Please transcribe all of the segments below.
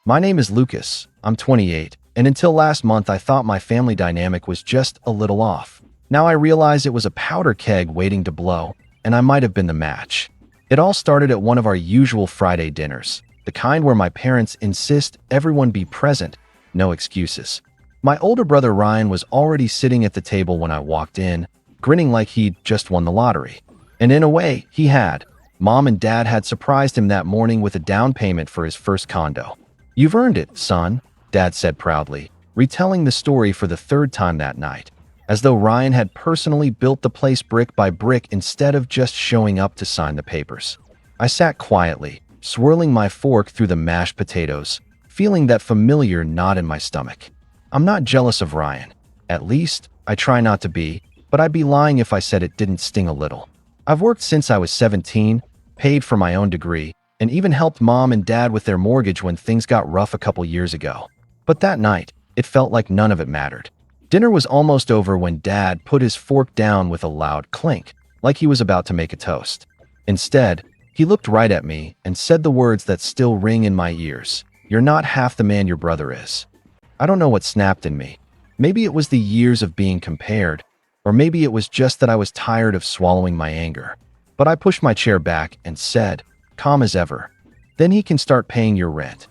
My name is Lucas. I'm 28, and until last month I thought my family dynamic was just a little off. Now I realize it was a powder keg waiting to blow, and I might have been the match. It all started at one of our usual Friday dinners, the kind where my parents insist everyone be present, no excuses. My older brother Ryan was already sitting at the table when I walked in, grinning like he'd just won the lottery. And in a way, he had. Mom and Dad had surprised him that morning with a down payment for his first condo. "You've earned it, son," Dad said proudly, retelling the story for the third time that night, as though Ryan had personally built the place brick by brick instead of just showing up to sign the papers. I sat quietly, swirling my fork through the mashed potatoes, feeling that familiar knot in my stomach. I'm not jealous of Ryan. At least, I try not to be, but I'd be lying if I said it didn't sting a little. I've worked since I was 17, paid for my own degree, and even helped Mom and Dad with their mortgage when things got rough a couple years ago. But that night, it felt like none of it mattered. Dinner was almost over when Dad put his fork down with a loud clink, like he was about to make a toast. Instead, he looked right at me and said the words that still ring in my ears. "You're not half the man your brother is." I don't know what snapped in me. Maybe it was the years of being compared, or maybe it was just that I was tired of swallowing my anger. But I pushed my chair back and said, calm as ever, "Then he can start paying your rent."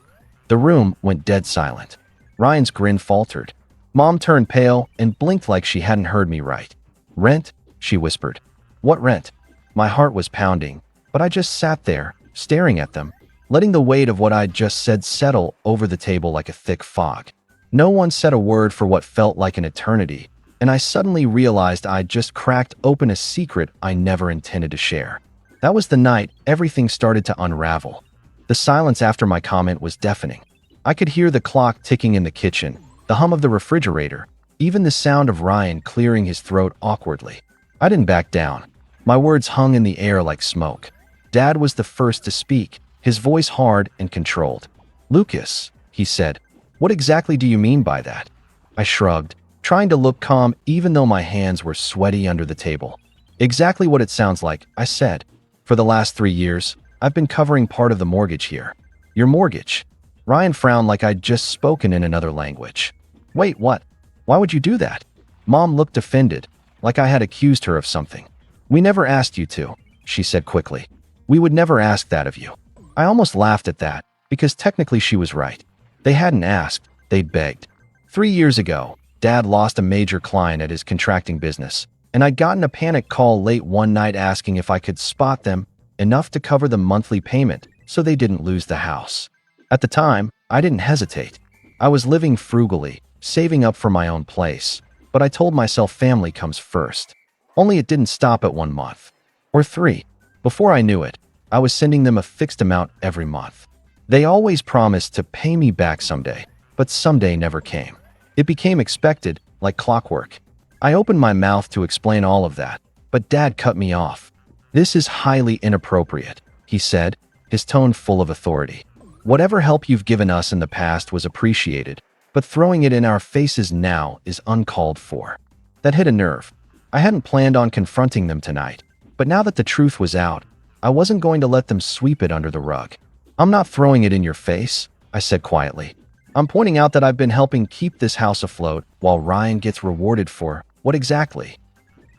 The room went dead silent. Ryan's grin faltered. Mom turned pale and blinked like she hadn't heard me right. "Rent?" she whispered. "What rent?" My heart was pounding, but I just sat there, staring at them, letting the weight of what I'd just said settle over the table like a thick fog. No one said a word for what felt like an eternity, and I suddenly realized I'd just cracked open a secret I never intended to share. That was the night everything started to unravel. The silence after my comment was deafening. I could hear the clock ticking in the kitchen, the hum of the refrigerator, even the sound of Ryan clearing his throat awkwardly. I didn't back down. My words hung in the air like smoke. Dad was the first to speak, his voice hard and controlled. "Lucas," he said, "what exactly do you mean by that?" I shrugged, trying to look calm even though my hands were sweaty under the table. "Exactly what it sounds like," I said. "For the last 3 years, I've been covering part of the mortgage here." "Your mortgage?" Ryan frowned like I'd just spoken in another language. "Wait, what? Why would you do that?" Mom looked offended, like I had accused her of something. "We never asked you to," she said quickly. "We would never ask that of you." I almost laughed at that, because technically she was right. They hadn't asked, they'd begged. 3 years ago, Dad lost a major client at his contracting business, and I'd gotten a panic call late one night asking if I could spot them enough to cover the monthly payment so they didn't lose the house. At the time, I didn't hesitate. I was living frugally, saving up for my own place, but I told myself family comes first. Only it didn't stop at 1 month. Or 3. Before I knew it, I was sending them a fixed amount every month. They always promised to pay me back someday, but someday never came. It became expected, like clockwork. I opened my mouth to explain all of that, but Dad cut me off. "This is highly inappropriate," he said, his tone full of authority. "Whatever help you've given us in the past was appreciated, but throwing it in our faces now is uncalled for." That hit a nerve. I hadn't planned on confronting them tonight, but now that the truth was out, I wasn't going to let them sweep it under the rug. "I'm not throwing it in your face," I said quietly. "I'm pointing out that I've been helping keep this house afloat while Ryan gets rewarded for what exactly?"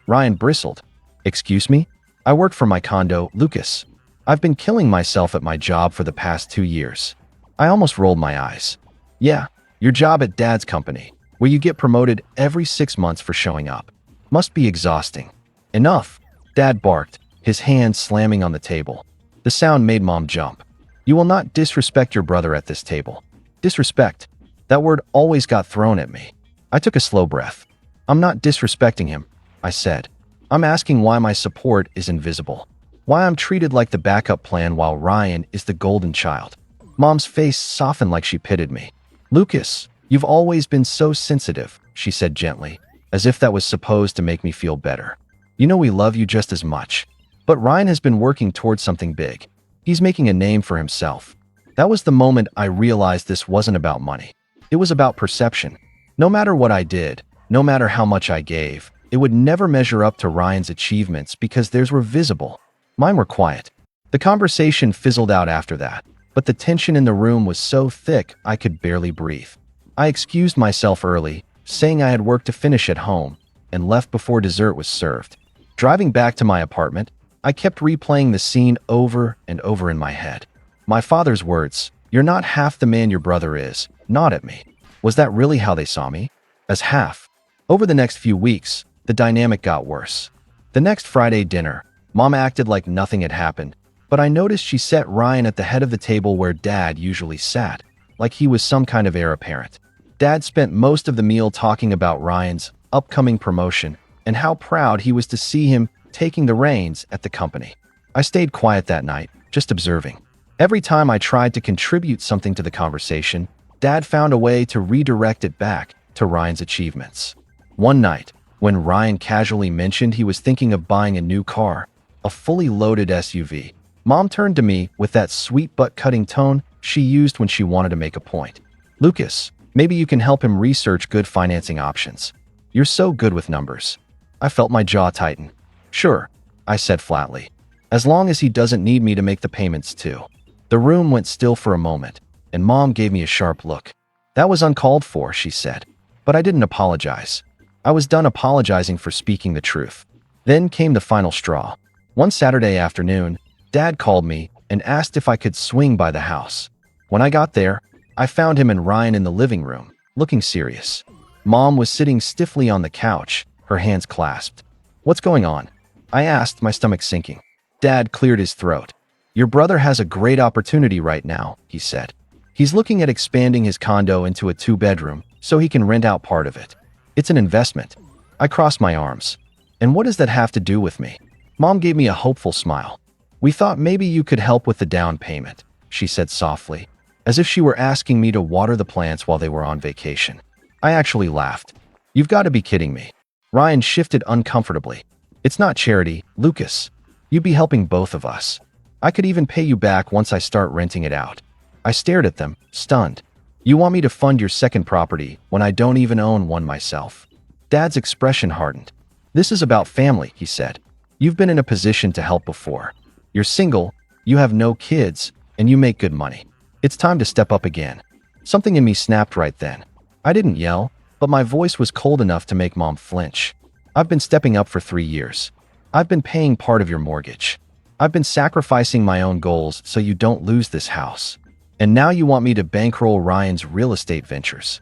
Ryan bristled. "Excuse me? I work for my condo, Lucas. I've been killing myself at my job for the past 2 years." I almost rolled my eyes. "Yeah, your job at Dad's company, where you get promoted every 6 months for showing up. Must be exhausting." "Enough," Dad barked, his hand slamming on the table. The sound made Mom jump. "You will not disrespect your brother at this table." Disrespect. That word always got thrown at me. I took a slow breath. "I'm not disrespecting him," I said. "I'm asking why my support is invisible. Why I'm treated like the backup plan while Ryan is the golden child." Mom's face softened like she pitied me. "Lucas, you've always been so sensitive," she said gently, as if that was supposed to make me feel better. "You know we love you just as much. But Ryan has been working towards something big. He's making a name for himself." That was the moment I realized this wasn't about money. It was about perception. No matter what I did, no matter how much I gave, it would never measure up to Ryan's achievements because theirs were visible. Mine were quiet. The conversation fizzled out after that, but the tension in the room was so thick I could barely breathe. I excused myself early, saying I had work to finish at home, and left before dessert was served. Driving back to my apartment, I kept replaying the scene over and over in my head. My father's words, "You're not half the man your brother is," gnawed at me. Was that really how they saw me? As half? Over the next few weeks, the dynamic got worse. The next Friday dinner, Mom acted like nothing had happened, but I noticed she set Ryan at the head of the table where Dad usually sat, like he was some kind of heir apparent. Dad spent most of the meal talking about Ryan's upcoming promotion and how proud he was to see him taking the reins at the company. I stayed quiet that night, just observing. Every time I tried to contribute something to the conversation, Dad found a way to redirect it back to Ryan's achievements. One night, when Ryan casually mentioned he was thinking of buying a new car, a fully loaded SUV, Mom turned to me with that sweet butt-cutting tone she used when she wanted to make a point. "Lucas, maybe you can help him research good financing options. You're so good with numbers." I felt my jaw tighten. "Sure," I said flatly, "as long as he doesn't need me to make the payments too." The room went still for a moment, and Mom gave me a sharp look. "That was uncalled for," she said, but I didn't apologize. I was done apologizing for speaking the truth. Then came the final straw. One Saturday afternoon, Dad called me and asked if I could swing by the house. When I got there, I found him and Ryan in the living room, looking serious. Mom was sitting stiffly on the couch, her hands clasped. "What's going on?" I asked, my stomach sinking. Dad cleared his throat. "Your brother has a great opportunity right now," he said. "He's looking at expanding his condo into a 2-bedroom so he can rent out part of it. It's an investment." I crossed my arms. "And what does that have to do with me?" Mom gave me a hopeful smile. "We thought maybe you could help with the down payment," she said softly, as if she were asking me to water the plants while they were on vacation. I actually laughed. "You've got to be kidding me." Ryan shifted uncomfortably. "It's not charity, Lucas. You'd be helping both of us. I could even pay you back once I start renting it out." I stared at them, stunned. "You want me to fund your second property when I don't even own one myself?" Dad's expression hardened. "This is about family," he said. "You've been in a position to help before. You're single, you have no kids, and you make good money. It's time to step up again." Something in me snapped right then. I didn't yell, but my voice was cold enough to make Mom flinch. "I've been stepping up for 3 years. I've been paying part of your mortgage. I've been sacrificing my own goals so you don't lose this house. And now you want me to bankroll Ryan's real estate ventures."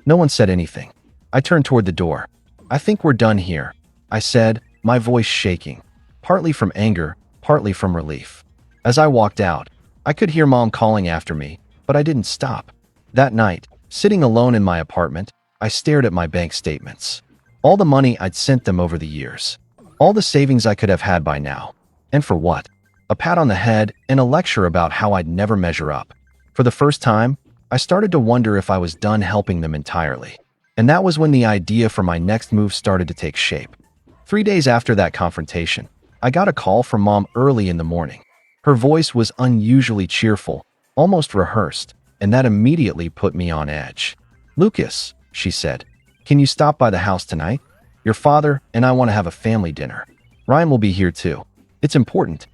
No one said anything. I turned toward the door. "I think we're done here," I said, my voice shaking, partly from anger, partly from relief. As I walked out, I could hear Mom calling after me, but I didn't stop. That night, sitting alone in my apartment, I stared at my bank statements. All the money I'd sent them over the years. All the savings I could have had by now. And for what? A pat on the head and a lecture about how I'd never measure up. For the first time, I started to wonder if I was done helping them entirely. And that was when the idea for my next move started to take shape. 3 days after that confrontation, I got a call from Mom early in the morning. Her voice was unusually cheerful, almost rehearsed, and that immediately put me on edge. "Lucas," she said, "can you stop by the house tonight? Your father and I want to have a family dinner. Ryan will be here too. It's important."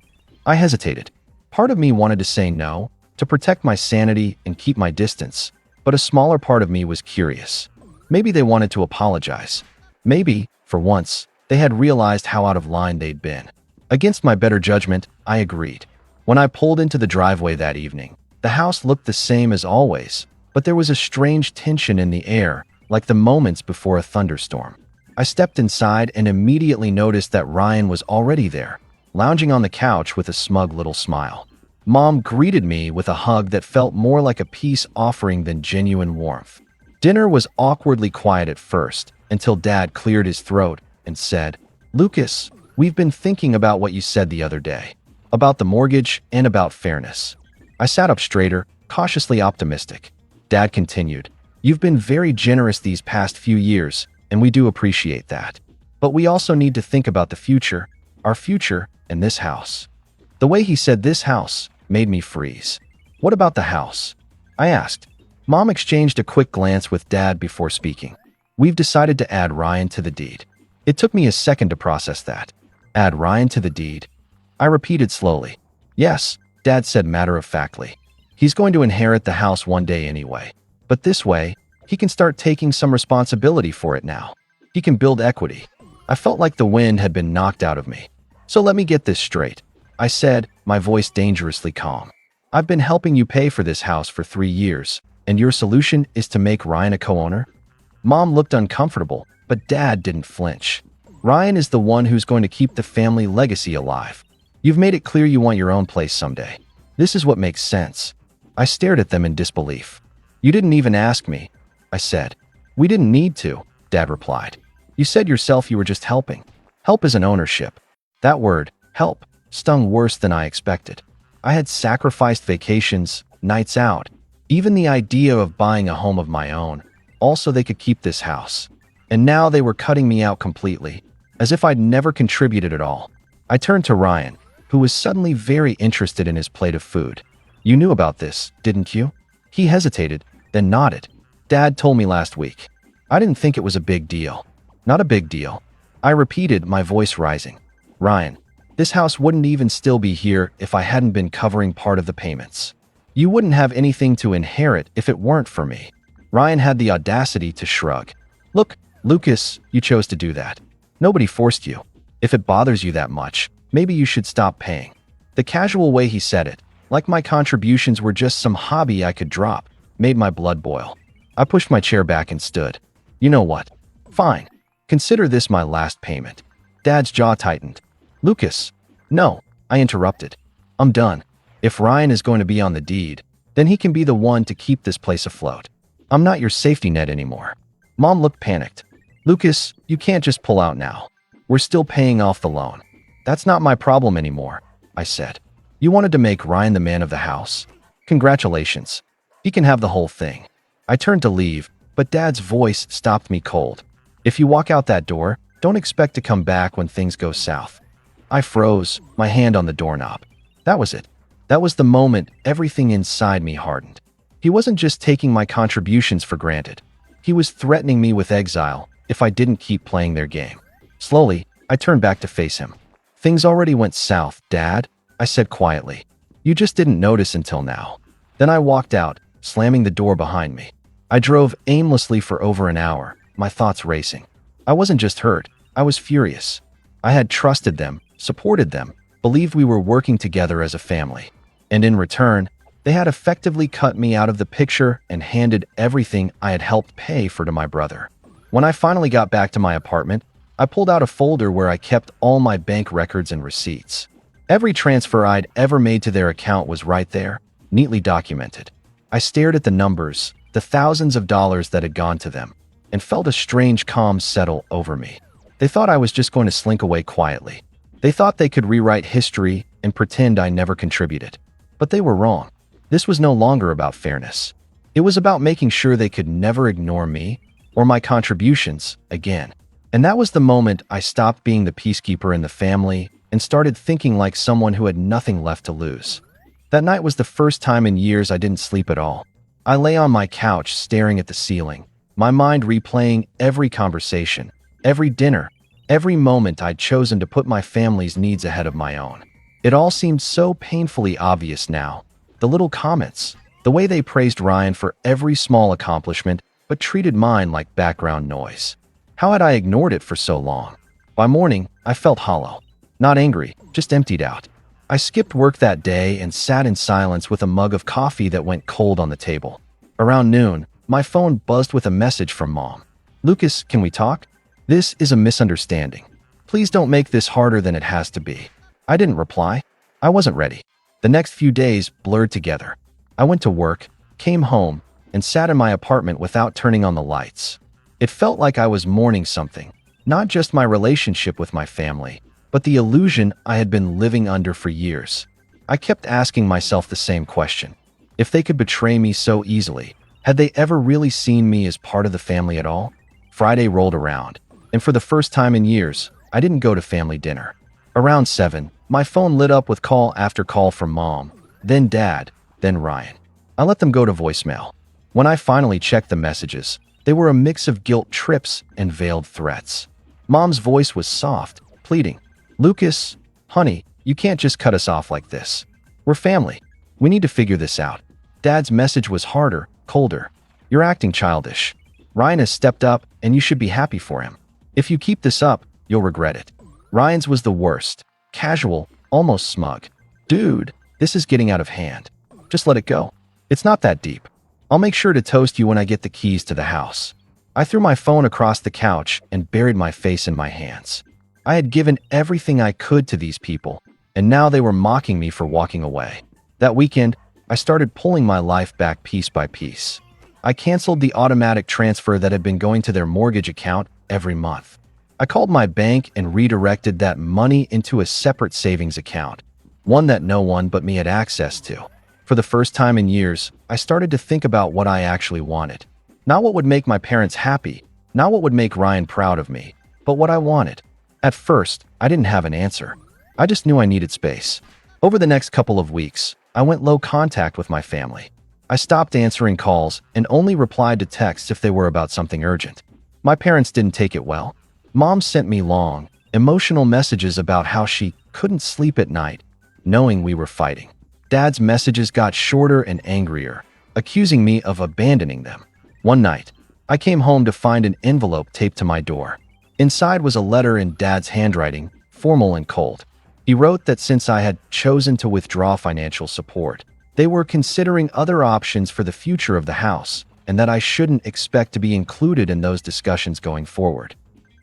I hesitated. Part of me wanted to say no, to protect my sanity and keep my distance, but a smaller part of me was curious. Maybe they wanted to apologize. Maybe, for once, they had realized how out of line they'd been. Against my better judgment, I agreed. When I pulled into the driveway that evening, the house looked the same as always, but there was a strange tension in the air, like the moments before a thunderstorm. I stepped inside and immediately noticed that Ryan was already there, lounging on the couch with a smug little smile. Mom greeted me with a hug that felt more like a peace offering than genuine warmth. Dinner was awkwardly quiet at first, until Dad cleared his throat and said, "Lucas, we've been thinking about what you said the other day, about the mortgage and about fairness." I sat up straighter, cautiously optimistic. Dad continued, "You've been very generous these past few years, and we do appreciate that. But we also need to think about the future, our future, and this house." The way he said "this house" made me freeze. "What about the house?" I asked. Mom exchanged a quick glance with Dad before speaking. "We've decided to add Ryan to the deed." It took me a second to process that. "Add Ryan to the deed?" I repeated slowly. "Yes," Dad said matter-of-factly. He's going to inherit the house one day anyway. But this way, he can start taking some responsibility for it now. He can build equity. I felt like the wind had been knocked out of me. So let me get this straight, I said, my voice dangerously calm. I've been helping you pay for this house for 3 years, and your solution is to make Ryan a co-owner? Mom looked uncomfortable, but Dad didn't flinch. Ryan is the one who's going to keep the family legacy alive. You've made it clear you want your own place someday. This is what makes sense. I stared at them in disbelief. You didn't even ask me, I said. We didn't need to, Dad replied. You said yourself you were just helping. Help is an ownership. That word, help, stung worse than I expected. I had sacrificed vacations, nights out, even the idea of buying a home of my own, all so they could keep this house. And now they were cutting me out completely, as if I'd never contributed at all. I turned to Ryan, who was suddenly very interested in his plate of food. You knew about this, didn't you? He hesitated, then nodded. Dad told me last week. I didn't think it was a big deal. Not a big deal. I repeated, my voice rising. Ryan, this house wouldn't even still be here if I hadn't been covering part of the payments. You wouldn't have anything to inherit if it weren't for me. Ryan had the audacity to shrug. Look, Lucas, you chose to do that. Nobody forced you. If it bothers you that much, maybe you should stop paying. The casual way he said it, like my contributions were just some hobby I could drop, made my blood boil. I pushed my chair back and stood. You know what? Fine. Consider this my last payment. Dad's jaw tightened. Lucas. No, I interrupted. I'm done. If Ryan is going to be on the deed, then he can be the one to keep this place afloat. I'm not your safety net anymore. Mom looked panicked. Lucas, you can't just pull out now. We're still paying off the loan. That's not my problem anymore, I said. You wanted to make Ryan the man of the house. Congratulations. He can have the whole thing. I turned to leave, but Dad's voice stopped me cold. If you walk out that door, don't expect to come back when things go south. I froze, my hand on the doorknob. That was it. That was the moment everything inside me hardened. He wasn't just taking my contributions for granted. He was threatening me with exile if I didn't keep playing their game. Slowly, I turned back to face him. Things already went south, Dad, I said quietly. You just didn't notice until now. Then I walked out, slamming the door behind me. I drove aimlessly for over an hour, my thoughts racing. I wasn't just hurt, I was furious. I had trusted them, supported them, believed we were working together as a family. And in return, they had effectively cut me out of the picture and handed everything I had helped pay for to my brother. When I finally got back to my apartment, I pulled out a folder where I kept all my bank records and receipts. Every transfer I'd ever made to their account was right there, neatly documented. I stared at the numbers, the thousands of dollars that had gone to them, and felt a strange calm settle over me. They thought I was just going to slink away quietly. They thought they could rewrite history and pretend I never contributed. But they were wrong. This was no longer about fairness. It was about making sure they could never ignore me or my contributions again. And that was the moment I stopped being the peacekeeper in the family and started thinking like someone who had nothing left to lose. That night was the first time in years I didn't sleep at all. I lay on my couch staring at the ceiling, my mind replaying every conversation, every dinner, every moment I'd chosen to put my family's needs ahead of my own. It all seemed so painfully obvious now. The little comments, the way they praised Ryan for every small accomplishment but treated mine like background noise. How had I ignored it for so long? By morning, I felt hollow. Not angry, just emptied out. I skipped work that day and sat in silence with a mug of coffee that went cold on the table. Around noon, my phone buzzed with a message from Mom. Lucas, can we talk? This is a misunderstanding. Please don't make this harder than it has to be. I didn't reply. I wasn't ready. The next few days blurred together. I went to work, came home, and sat in my apartment without turning on the lights. It felt like I was mourning something, not just my relationship with my family, but the illusion I had been living under for years. I kept asking myself the same question. If they could betray me so easily, had they ever really seen me as part of the family at all? Friday rolled around, and for the first time in years, I didn't go to family dinner. Around 7, my phone lit up with call after call from Mom, then Dad, then Ryan. I let them go to voicemail. When I finally checked the messages, they were a mix of guilt trips and veiled threats. Mom's voice was soft, pleading. Lucas, honey, you can't just cut us off like this. We're family. We need to figure this out. Dad's message was harder, colder. You're acting childish. Ryan has stepped up, and you should be happy for him. If you keep this up, you'll regret it. Ryan's was the worst. Casual, almost smug. Dude, this is getting out of hand. Just let it go. It's not that deep. I'll make sure to toast you when I get the keys to the house. I threw my phone across the couch and buried my face in my hands. I had given everything I could to these people, and now they were mocking me for walking away. That weekend, I started pulling my life back piece by piece. I canceled the automatic transfer that had been going to their mortgage account every month. I called my bank and redirected that money into a separate savings account, one that no one but me had access to. For the first time in years, I started to think about what I actually wanted. Not what would make my parents happy, not what would make Ryan proud of me, but what I wanted. At first, I didn't have an answer. I just knew I needed space. Over the next couple of weeks, I went low contact with my family. I stopped answering calls and only replied to texts if they were about something urgent. My parents didn't take it well. Mom sent me long, emotional messages about how she couldn't sleep at night, knowing we were fighting. Dad's messages got shorter and angrier, accusing me of abandoning them. One night, I came home to find an envelope taped to my door. Inside was a letter in Dad's handwriting, formal and cold. He wrote that since I had chosen to withdraw financial support, they were considering other options for the future of the house, and that I shouldn't expect to be included in those discussions going forward.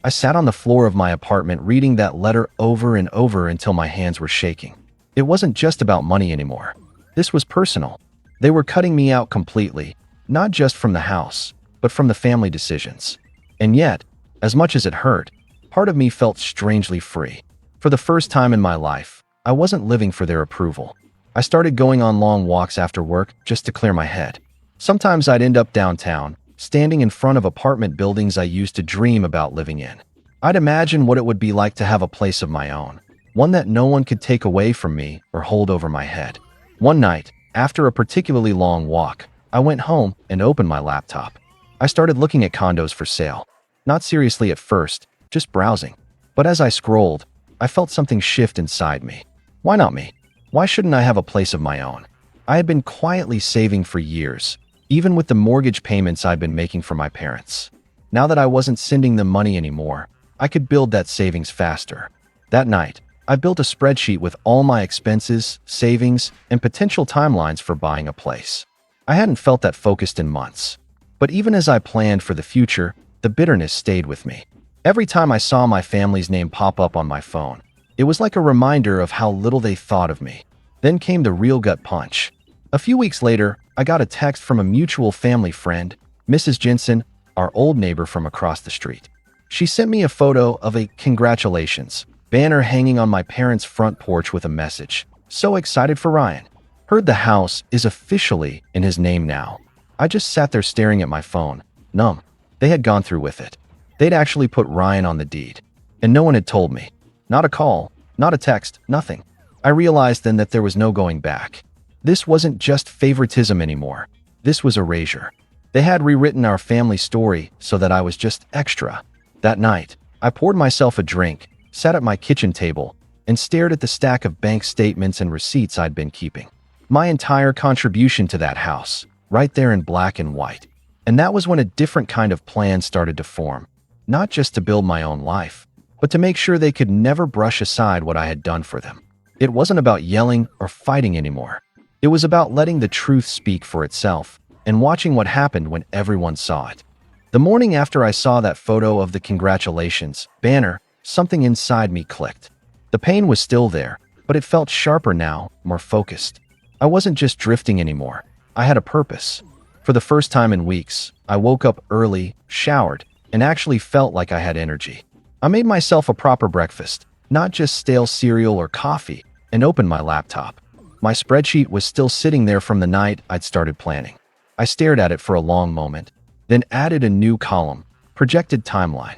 I sat on the floor of my apartment reading that letter over and over until my hands were shaking. It wasn't just about money anymore. This was personal. They were cutting me out completely, not just from the house, but from the family decisions. And yet, as much as it hurt, part of me felt strangely free. For the first time in my life, I wasn't living for their approval. I started going on long walks after work just to clear my head. Sometimes I'd end up downtown, standing in front of apartment buildings I used to dream about living in. I'd imagine what it would be like to have a place of my own, one that no one could take away from me or hold over my head. One night, after a particularly long walk, I went home and opened my laptop. I started looking at condos for sale. Not seriously at first, just browsing. But as I scrolled, I felt something shift inside me. Why not me? Why shouldn't I have a place of my own? I had been quietly saving for years, even with the mortgage payments I'd been making for my parents. Now that I wasn't sending them money anymore, I could build that savings faster. That night, I built a spreadsheet with all my expenses, savings, and potential timelines for buying a place. I hadn't felt that focused in months. But even as I planned for the future, the bitterness stayed with me. Every time I saw my family's name pop up on my phone, it was like a reminder of how little they thought of me. Then came the real gut punch. A few weeks later, I got a text from a mutual family friend, Mrs. Jensen, our old neighbor from across the street. She sent me a photo of a "congratulations" banner hanging on my parents' front porch with a message. So excited for Ryan. Heard the house is officially in his name now. I just sat there staring at my phone, numb. They had gone through with it. They'd actually put Ryan on the deed. And no one had told me. Not a call, not a text, nothing. I realized then that there was no going back. This wasn't just favoritism anymore. This was erasure. They had rewritten our family story so that I was just extra. That night, I poured myself a drink, sat at my kitchen table, and stared at the stack of bank statements and receipts I'd been keeping. My entire contribution to that house, right there in black and white. And that was when a different kind of plan started to form. Not just to build my own life, but to make sure they could never brush aside what I had done for them. It wasn't about yelling or fighting anymore. It was about letting the truth speak for itself and watching what happened when everyone saw it. The morning after I saw that photo of the congratulations banner, something inside me clicked. The pain was still there, but it felt sharper now, more focused. I wasn't just drifting anymore. I had a purpose. For the first time in weeks, I woke up early, showered, and actually felt like I had energy. I made myself a proper breakfast, not just stale cereal or coffee, and opened my laptop. My spreadsheet was still sitting there from the night I'd started planning. I stared at it for a long moment, then added a new column, projected timeline.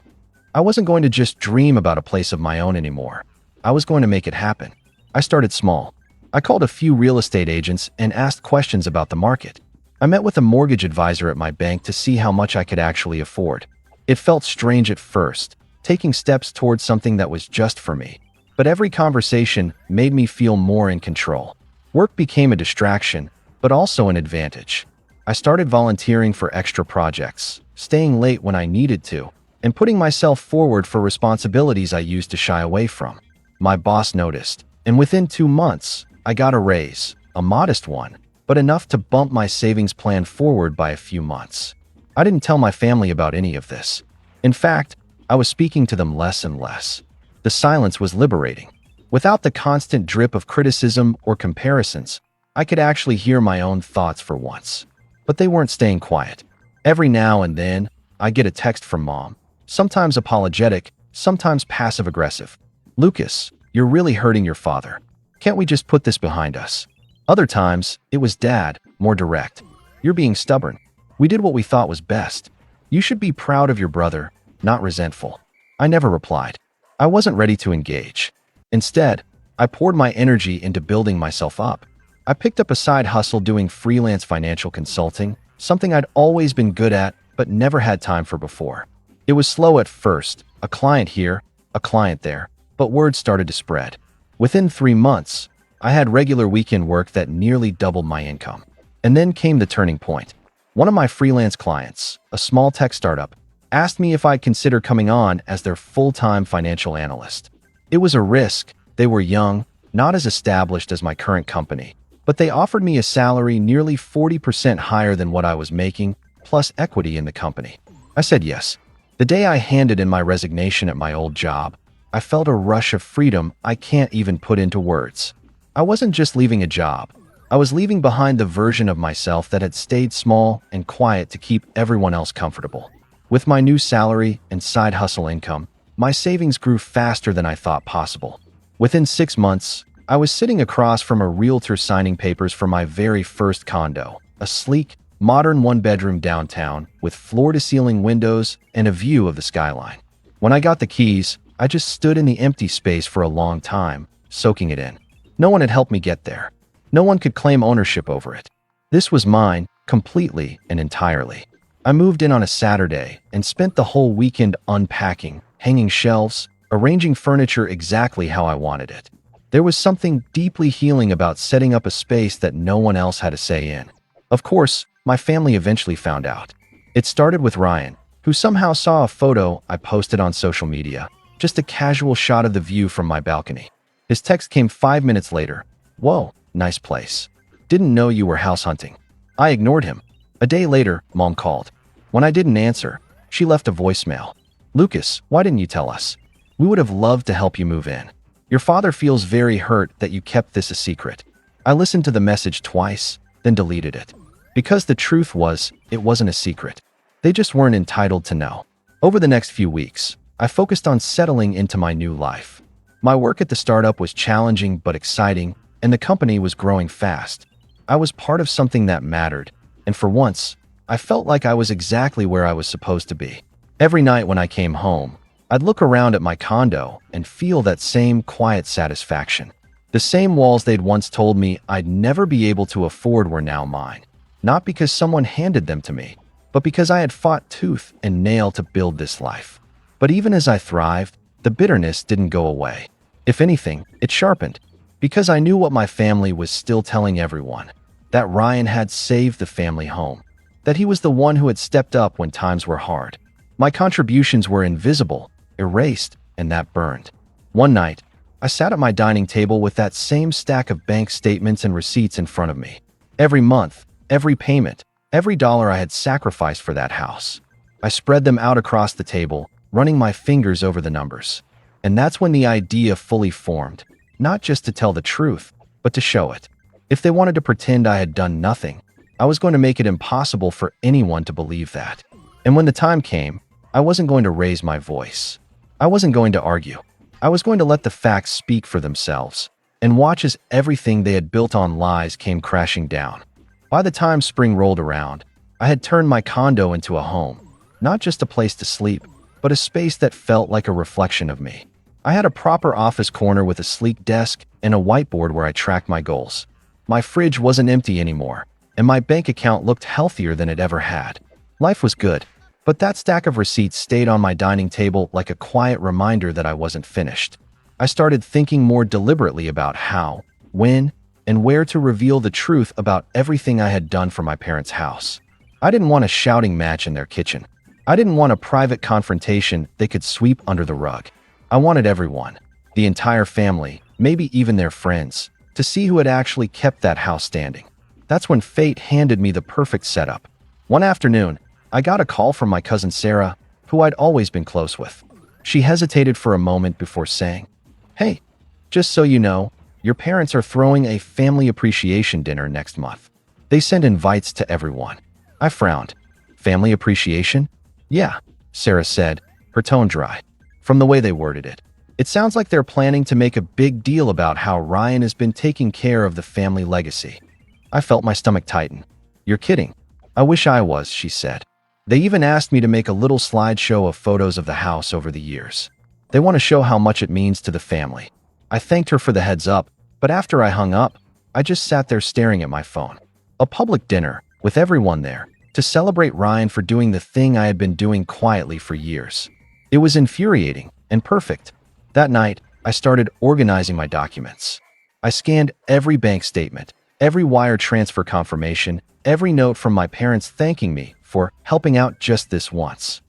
I wasn't going to just dream about a place of my own anymore. I was going to make it happen. I started small. I called a few real estate agents and asked questions about the market. I met with a mortgage advisor at my bank to see how much I could actually afford. It felt strange at first, taking steps towards something that was just for me. But every conversation made me feel more in control. Work became a distraction, but also an advantage. I started volunteering for extra projects, staying late when I needed to, and putting myself forward for responsibilities I used to shy away from. My boss noticed, and within 2 months, I got a raise, a modest one, but enough to bump my savings plan forward by a few months. I didn't tell my family about any of this. In fact, I was speaking to them less and less. The silence was liberating. Without the constant drip of criticism or comparisons, I could actually hear my own thoughts for once. But they weren't staying quiet. Every now and then, I get a text from Mom, sometimes apologetic, sometimes passive-aggressive. "Lucas, you're really hurting your father. Can't we just put this behind us?" Other times, it was Dad, more direct. "You're being stubborn. We did what we thought was best. You should be proud of your brother, not resentful." I never replied. I wasn't ready to engage. Instead, I poured my energy into building myself up. I picked up a side hustle doing freelance financial consulting, something I'd always been good at but never had time for before. It was slow at first, a client here, a client there, but word started to spread. Within 3 months, I had regular weekend work that nearly doubled my income. And then came the turning point. One of my freelance clients, a small tech startup, asked me if I'd consider coming on as their full-time financial analyst. It was a risk. They were young, not as established as my current company, but they offered me a salary nearly 40% higher than what I was making, plus equity in the company. I said yes. The day I handed in my resignation at my old job, I felt a rush of freedom I can't even put into words. I wasn't just leaving a job. I was leaving behind the version of myself that had stayed small and quiet to keep everyone else comfortable. With my new salary and side hustle income, my savings grew faster than I thought possible. Within 6 months, I was sitting across from a realtor signing papers for my very first condo, a sleek, modern one-bedroom downtown with floor-to-ceiling windows and a view of the skyline. When I got the keys, I just stood in the empty space for a long time, soaking it in. No one had helped me get there. No one could claim ownership over it. This was mine, completely and entirely. I moved in on a Saturday and spent the whole weekend unpacking, hanging shelves, arranging furniture exactly how I wanted it. There was something deeply healing about setting up a space that no one else had a say in. Of course, my family eventually found out. It started with Ryan, who somehow saw a photo I posted on social media, just a casual shot of the view from my balcony. His text came 5 minutes later. "Whoa, nice place. Didn't know you were house hunting." I ignored him. A day later, Mom called. When I didn't answer, she left a voicemail. "Lucas, why didn't you tell us? We would have loved to help you move in. Your father feels very hurt that you kept this a secret." I listened to the message twice, then deleted it. Because the truth was, it wasn't a secret. They just weren't entitled to know. Over the next few weeks, I focused on settling into my new life. My work at the startup was challenging but exciting, and the company was growing fast. I was part of something that mattered, and for once, I felt like I was exactly where I was supposed to be. Every night when I came home, I'd look around at my condo and feel that same quiet satisfaction. The same walls they'd once told me I'd never be able to afford were now mine. Not because someone handed them to me, but because I had fought tooth and nail to build this life. But even as I thrived, the bitterness didn't go away. If anything, it sharpened, because I knew what my family was still telling everyone, that Ryan had saved the family home, that he was the one who had stepped up when times were hard. My contributions were invisible, erased, and that burned. One night, I sat at my dining table with that same stack of bank statements and receipts in front of me. Every month, every payment, every dollar I had sacrificed for that house. I spread them out across the table, running my fingers over the numbers. And that's when the idea fully formed, not just to tell the truth, but to show it. If they wanted to pretend I had done nothing, I was going to make it impossible for anyone to believe that. And when the time came, I wasn't going to raise my voice. I wasn't going to argue. I was going to let the facts speak for themselves and watch as everything they had built on lies came crashing down. By the time spring rolled around, I had turned my condo into a home, not just a place to sleep, but a space that felt like a reflection of me. I had a proper office corner with a sleek desk and a whiteboard where I tracked my goals. My fridge wasn't empty anymore, and my bank account looked healthier than it ever had. Life was good. But that stack of receipts stayed on my dining table like a quiet reminder that I wasn't finished. I started thinking more deliberately about how, when, and where to reveal the truth about everything I had done for my parents' house. I didn't want a shouting match in their kitchen. I didn't want a private confrontation they could sweep under the rug. I wanted everyone, the entire family, maybe even their friends, to see who had actually kept that house standing. That's when fate handed me the perfect setup. One afternoon, I got a call from my cousin Sarah, who I'd always been close with. She hesitated for a moment before saying, "Hey, just so you know, your parents are throwing a family appreciation dinner next month. They send invites to everyone." I frowned. "Family appreciation?" "Yeah," Sarah said, her tone dry. From the way they worded it, it sounds like they're planning to make a big deal about how Ryan has been taking care of the family legacy. I felt my stomach tighten. "You're kidding." "I wish I was," she said. "They even asked me to make a little slideshow of photos of the house over the years. They want to show how much it means to the family." I thanked her for the heads up, but after I hung up, I just sat there staring at my phone. A public dinner, with everyone there, to celebrate Ryan for doing the thing I had been doing quietly for years. It was infuriating and perfect. That night, I started organizing my documents. I scanned every bank statement, every wire transfer confirmation, every note from my parents thanking me for helping out just this once.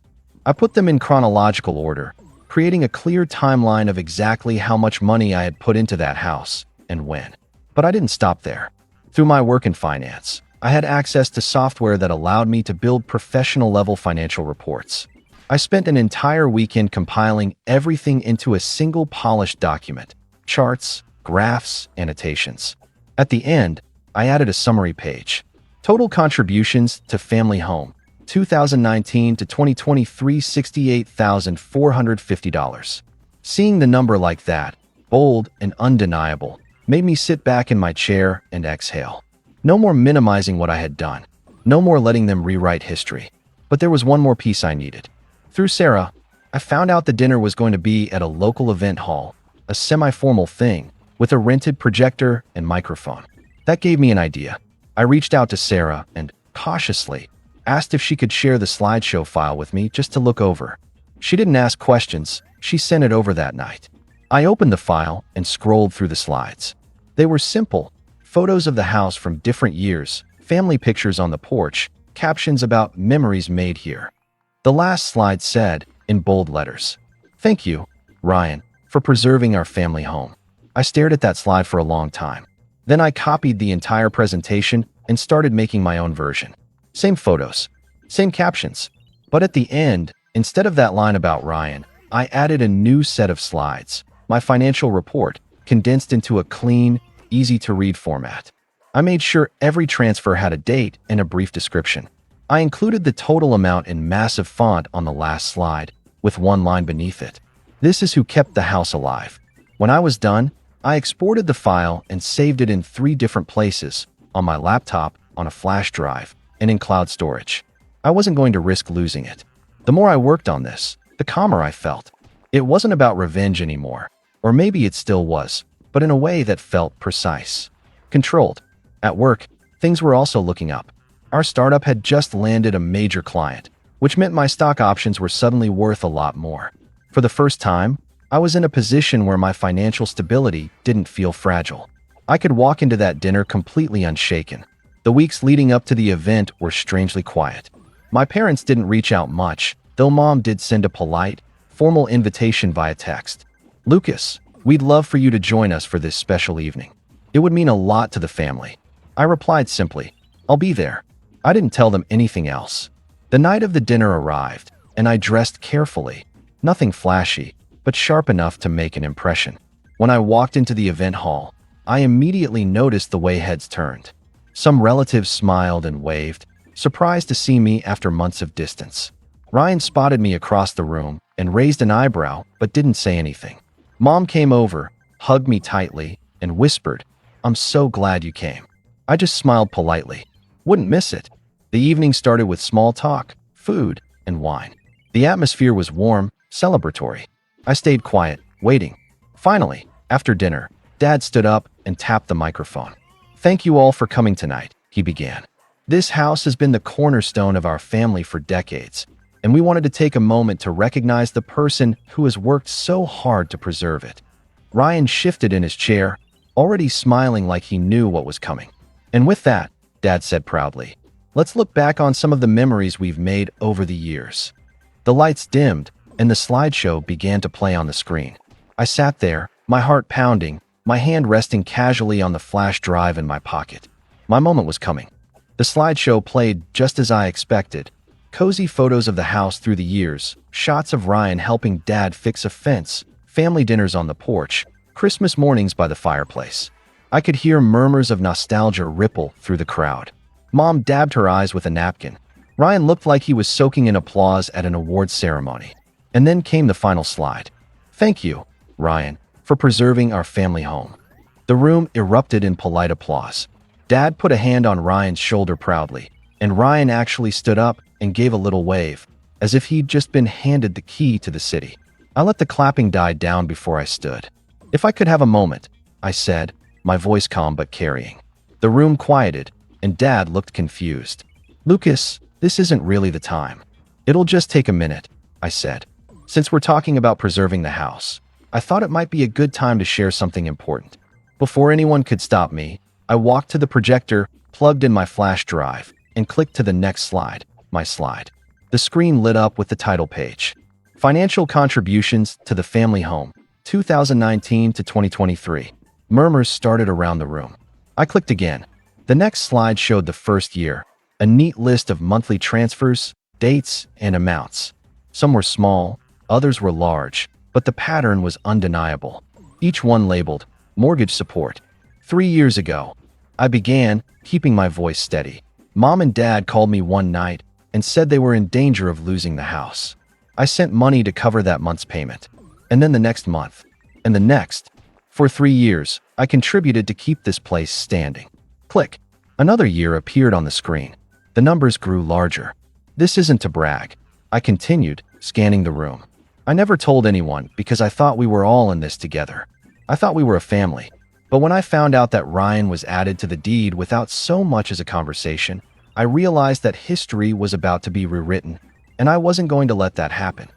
I put them in chronological order, creating a clear timeline of exactly how much money I had put into that house and when. But I didn't stop there. Through my work in finance, I had access to software that allowed me to build professional-level financial reports. I spent an entire weekend compiling everything into a single polished document: charts, graphs, annotations. At the end, I added a summary page. Total contributions to family home, 2019 to 2023, $68,450. Seeing the number like that, bold and undeniable, made me sit back in my chair and exhale. No more minimizing what I had done. No more letting them rewrite history. But there was one more piece I needed. Through Sarah, I found out the dinner was going to be at a local event hall, a semi-formal thing, with a rented projector and microphone. That gave me an idea. I reached out to Sarah and, cautiously, asked if she could share the slideshow file with me just to look over. She didn't ask questions, she sent it over that night. I opened the file and scrolled through the slides. They were simple: photos of the house from different years, family pictures on the porch, captions about memories made here. The last slide said, in bold letters, "Thank you, Ryan, for preserving our family home." I stared at that slide for a long time. Then I copied the entire presentation and started making my own version. Same photos, same captions. But at the end, instead of that line about Ryan, I added a new set of slides, my financial report, condensed into a clean, easy-to-read format. I made sure every transfer had a date and a brief description. I included the total amount in massive font on the last slide, with one line beneath it. "This is who kept the house alive." When I was done, I exported the file and saved it in 3 different places: on my laptop, on a flash drive, and in cloud storage. I wasn't going to risk losing it. The more I worked on this, the calmer I felt. It wasn't about revenge anymore, or maybe it still was, but in a way that felt precise, controlled. At work, things were also looking up. Our startup had just landed a major client, which meant my stock options were suddenly worth a lot more. For the first time, I was in a position where my financial stability didn't feel fragile. I could walk into that dinner completely unshaken. The weeks leading up to the event were strangely quiet. My parents didn't reach out much, though Mom did send a polite, formal invitation via text. "Lucas, we'd love for you to join us for this special evening. It would mean a lot to the family." I replied simply, "I'll be there." I didn't tell them anything else. The night of the dinner arrived, and I dressed carefully. Nothing flashy, but sharp enough to make an impression. When I walked into the event hall, I immediately noticed the way heads turned. Some relatives smiled and waved, surprised to see me after months of distance. Ryan spotted me across the room and raised an eyebrow, but didn't say anything. Mom came over, hugged me tightly, and whispered, "I'm so glad you came." I just smiled politely. Wouldn't miss it. The evening started with small talk, food, and wine. The atmosphere was warm, celebratory. I stayed quiet, waiting. Finally, after dinner, Dad stood up and tapped the microphone. "Thank you all for coming tonight," he began. "This house has been the cornerstone of our family for decades, and we wanted to take a moment to recognize the person who has worked so hard to preserve it." Ryan shifted in his chair, already smiling like he knew what was coming. And with that, Dad said proudly, let's look back on some of the memories we've made over the years. The lights dimmed, and the slideshow began to play on the screen. I sat there, my heart pounding, my hand resting casually on the flash drive in my pocket. My moment was coming. The slideshow played just as I expected. Cozy photos of the house through the years, shots of Ryan helping Dad fix a fence, family dinners on the porch, Christmas mornings by the fireplace. I could hear murmurs of nostalgia ripple through the crowd. Mom dabbed her eyes with a napkin. Ryan looked like he was soaking in applause at an awards ceremony. And then came the final slide. Thank you, Ryan, for preserving our family home. The room erupted in polite applause. Dad put a hand on Ryan's shoulder proudly, and Ryan actually stood up and gave a little wave, as if he'd just been handed the key to the city. I let the clapping die down before I stood. If I could have a moment, I said, my voice calm but carrying. The room quieted, and Dad looked confused. Lucas, this isn't really the time. It'll just take a minute, I said. Since we're talking about preserving the house, I thought it might be a good time to share something important. Before anyone could stop me, I walked to the projector, plugged in my flash drive, and clicked to the next slide, my slide. The screen lit up with the title page. Financial Contributions to the Family Home, 2019 to 2023. Murmurs started around the room. I clicked again. The next slide showed the first year, a neat list of monthly transfers, dates, and amounts. Some were small, others were large, but the pattern was undeniable. Each one labeled, Mortgage Support. 3 years ago, I began, keeping my voice steady. Mom and Dad called me one night and said they were in danger of losing the house. I sent money to cover that month's payment. And then the next month. And the next. For 3 years, I contributed to keep this place standing. Click. Another year appeared on the screen. The numbers grew larger. This isn't to brag. I continued, scanning the room. I never told anyone because I thought we were all in this together. I thought we were a family. But when I found out that Ryan was added to the deed without so much as a conversation, I realized that history was about to be rewritten, and I wasn't going to let that happen.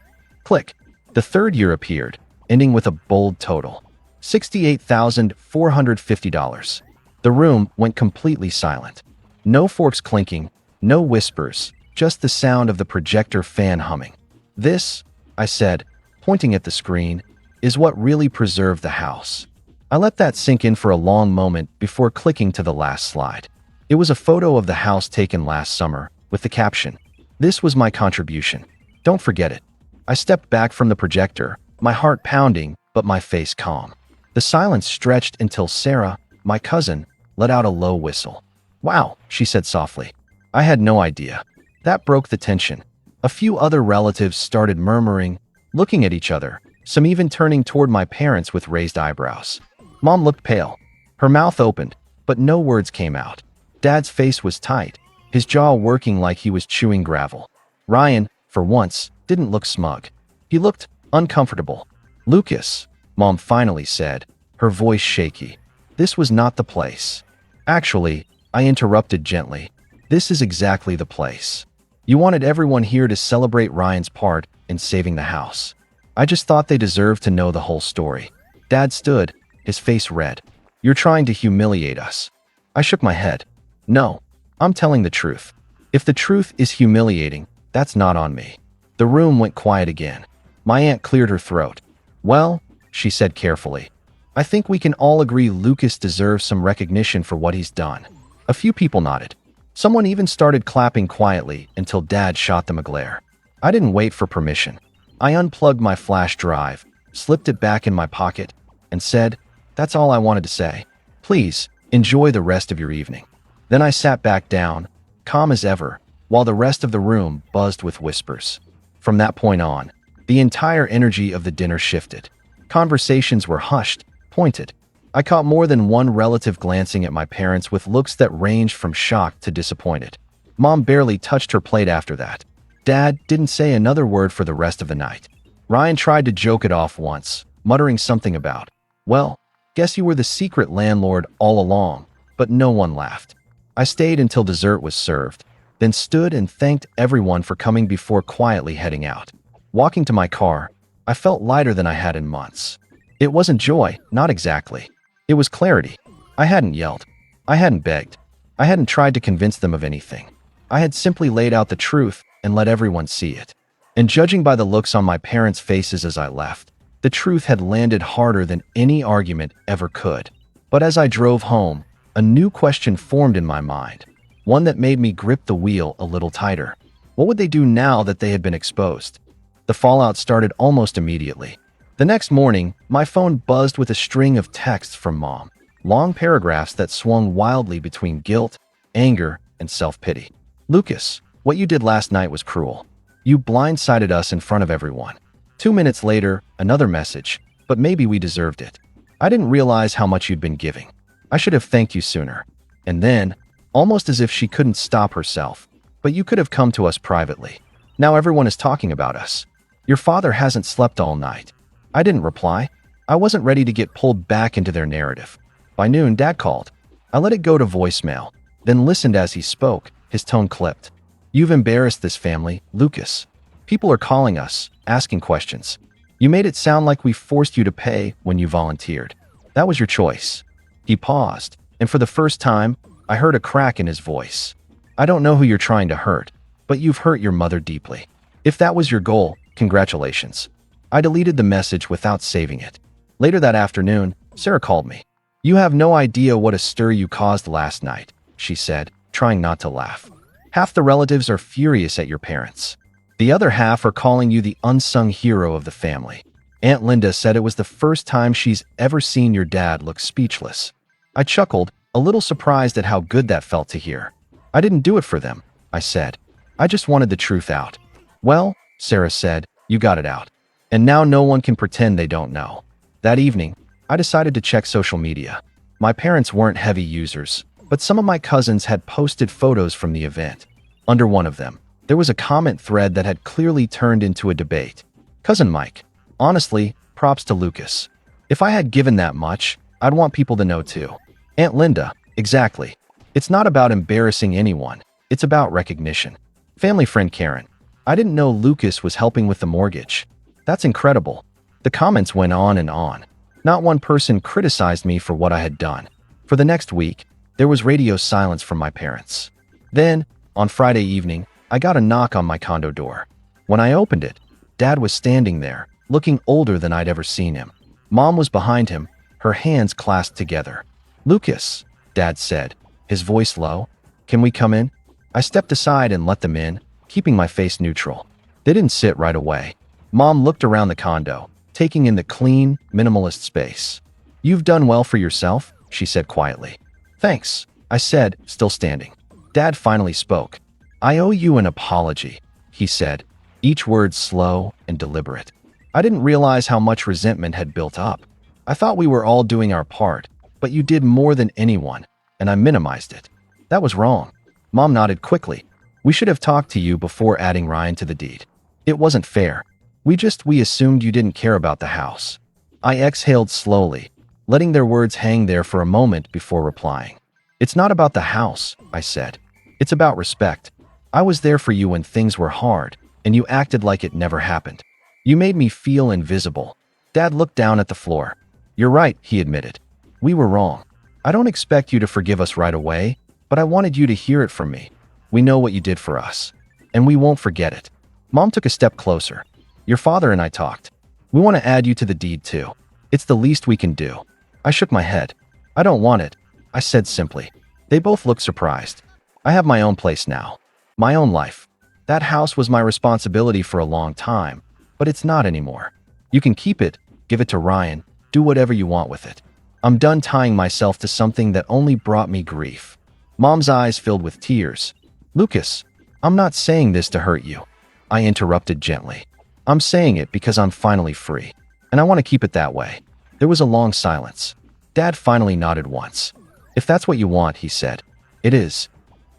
Click. The third year appeared, ending with a bold total. $68,450. The room went completely silent. No forks clinking, no whispers, just the sound of the projector fan humming. This, I said, pointing at the screen, is what really preserved the house. I let that sink in for a long moment before clicking to the last slide. It was a photo of the house taken last summer, with the caption, "This was my contribution. Don't forget it." I stepped back from the projector, my heart pounding, but my face calm. The silence stretched until Sarah, my cousin, let out a low whistle. "Wow," she said softly. I had no idea. That broke the tension. A few other relatives started murmuring, looking at each other, some even turning toward my parents with raised eyebrows. Mom looked pale. Her mouth opened, but no words came out. Dad's face was tight, his jaw working like he was chewing gravel. Ryan, for once, didn't look smug. He looked uncomfortable. "Lucas," Mom finally said, her voice shaky. "This was not the place." "Actually," I interrupted gently, "this is exactly the place. You wanted everyone here to celebrate Ryan's part in saving the house. I just thought they deserved to know the whole story." Dad stood, his face red. "You're trying to humiliate us." I shook my head. "No, I'm telling the truth. If the truth is humiliating, that's not on me." The room went quiet again. My aunt cleared her throat. "Well," she said carefully, "I think we can all agree Lucas deserves some recognition for what he's done." A few people nodded. Someone even started clapping quietly until Dad shot them a glare. I didn't wait for permission. I unplugged my flash drive, slipped it back in my pocket, and said, "That's all I wanted to say. Please, enjoy the rest of your evening." Then I sat back down, calm as ever, while the rest of the room buzzed with whispers. From that point on, the entire energy of the dinner shifted. Conversations were hushed, pointed. I caught more than one relative glancing at my parents with looks that ranged from shocked to disappointed. Mom barely touched her plate after that. Dad didn't say another word for the rest of the night. Ryan tried to joke it off once, muttering something about, "Well, guess you were the secret landlord all along," but no one laughed. I stayed until dessert was served, then stood and thanked everyone for coming before quietly heading out. Walking to my car, I felt lighter than I had in months. It wasn't joy, not exactly. It was clarity. I hadn't yelled. I hadn't begged. I hadn't tried to convince them of anything. I had simply laid out the truth and let everyone see it. And judging by the looks on my parents' faces as I left, the truth had landed harder than any argument ever could. But as I drove home, a new question formed in my mind, one that made me grip the wheel a little tighter. What would they do now that they had been exposed? The fallout started almost immediately. The next morning, my phone buzzed with a string of texts from Mom, long paragraphs that swung wildly between guilt, anger, and self-pity. "Lucas, what you did last night was cruel. You blindsided us in front of everyone." 2 minutes later, another message, "But maybe we deserved it. I didn't realize how much you'd been giving. I should have thanked you sooner." And then, almost as if she couldn't stop herself, "But you could have come to us privately. Now everyone is talking about us. Your father hasn't slept all night." I didn't reply. I wasn't ready to get pulled back into their narrative. By noon, Dad called. I let it go to voicemail, then listened as he spoke, his tone clipped. "You've embarrassed this family, Lucas. People are calling us, asking questions. You made it sound like we forced you to pay when you volunteered. That was your choice." He paused, and for the first time, I heard a crack in his voice. "I don't know who you're trying to hurt, but you've hurt your mother deeply. If that was your goal, congratulations." I deleted the message without saving it. Later that afternoon, Sarah called me. "You have no idea what a stir you caused last night," she said, trying not to laugh. "Half the relatives are furious at your parents. The other half are calling you the unsung hero of the family. Aunt Linda said it was the first time she's ever seen your dad look speechless." I chuckled, a little surprised at how good that felt to hear. "I didn't do it for them," I said. "I just wanted the truth out." "Well," Sarah said, "you got it out. And now no one can pretend they don't know." That evening, I decided to check social media. My parents weren't heavy users, but some of my cousins had posted photos from the event. Under one of them, there was a comment thread that had clearly turned into a debate. "Cousin Mike. Honestly, props to Lucas. If I had given that much, I'd want people to know too. Aunt Linda. Exactly. It's not about embarrassing anyone. It's about recognition. Family friend Karen. I didn't know Lucas was helping with the mortgage. That's incredible." The comments went on and on. Not one person criticized me for what I had done. For the next week, there was radio silence from my parents. Then, on Friday evening, I got a knock on my condo door. When I opened it, Dad was standing there, looking older than I'd ever seen him. Mom was behind him, her hands clasped together. "Lucas," Dad said, his voice low, "can we come in?" I stepped aside and let them in, keeping my face neutral. They didn't sit right away. Mom looked around the condo, taking in the clean, minimalist space. "You've done well for yourself," she said quietly. "Thanks," I said, still standing. Dad finally spoke. "I owe you an apology," he said, each word slow and deliberate. I didn't realize how much resentment had built up. I thought we were all doing our part, but you did more than anyone, and I minimized it. That was wrong. Mom nodded quickly. "We should have talked to you before adding Ryan to the deed. It wasn't fair. We assumed you didn't care about the house." I exhaled slowly, letting their words hang there for a moment before replying. "It's not about the house," I said. "It's about respect. I was there for you when things were hard, and you acted like it never happened. You made me feel invisible." Dad looked down at the floor. "You're right," he admitted. "We were wrong. I don't expect you to forgive us right away, but I wanted you to hear it from me. We know what you did for us, and we won't forget it." Mom took a step closer. "Your father and I talked. We want to add you to the deed too. It's the least we can do." I shook my head. "I don't want it," I said simply. They both looked surprised. "I have my own place now. My own life. That house was my responsibility for a long time, but it's not anymore. You can keep it, give it to Ryan, do whatever you want with it. I'm done tying myself to something that only brought me grief." Mom's eyes filled with tears. "Lucas, I'm not saying this to hurt you," I interrupted gently. "I'm saying it because I'm finally free, and I want to keep it that way." There was a long silence. Dad finally nodded once. "If that's what you want," he said. "It is."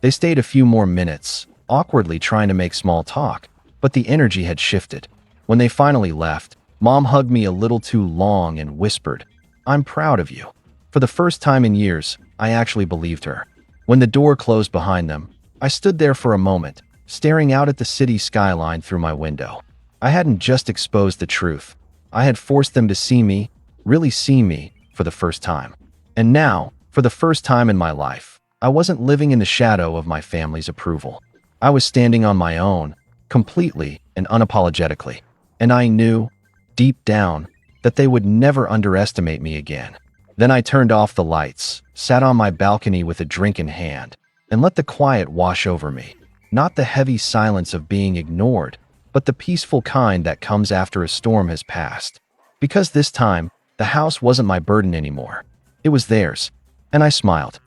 They stayed a few more minutes, awkwardly trying to make small talk, but the energy had shifted. When they finally left, Mom hugged me a little too long and whispered, "I'm proud of you." For the first time in years, I actually believed her. When the door closed behind them, I stood there for a moment, staring out at the city skyline through my window. I hadn't just exposed the truth. I had forced them to see me, really see me, for the first time. And now, for the first time in my life, I wasn't living in the shadow of my family's approval. I was standing on my own, completely and unapologetically. And I knew, deep down, that they would never underestimate me again. Then I turned off the lights, sat on my balcony with a drink in hand, and let the quiet wash over me. Not the heavy silence of being ignored, but the peaceful kind that comes after a storm has passed. Because this time, the house wasn't my burden anymore. It was theirs, and I smiled.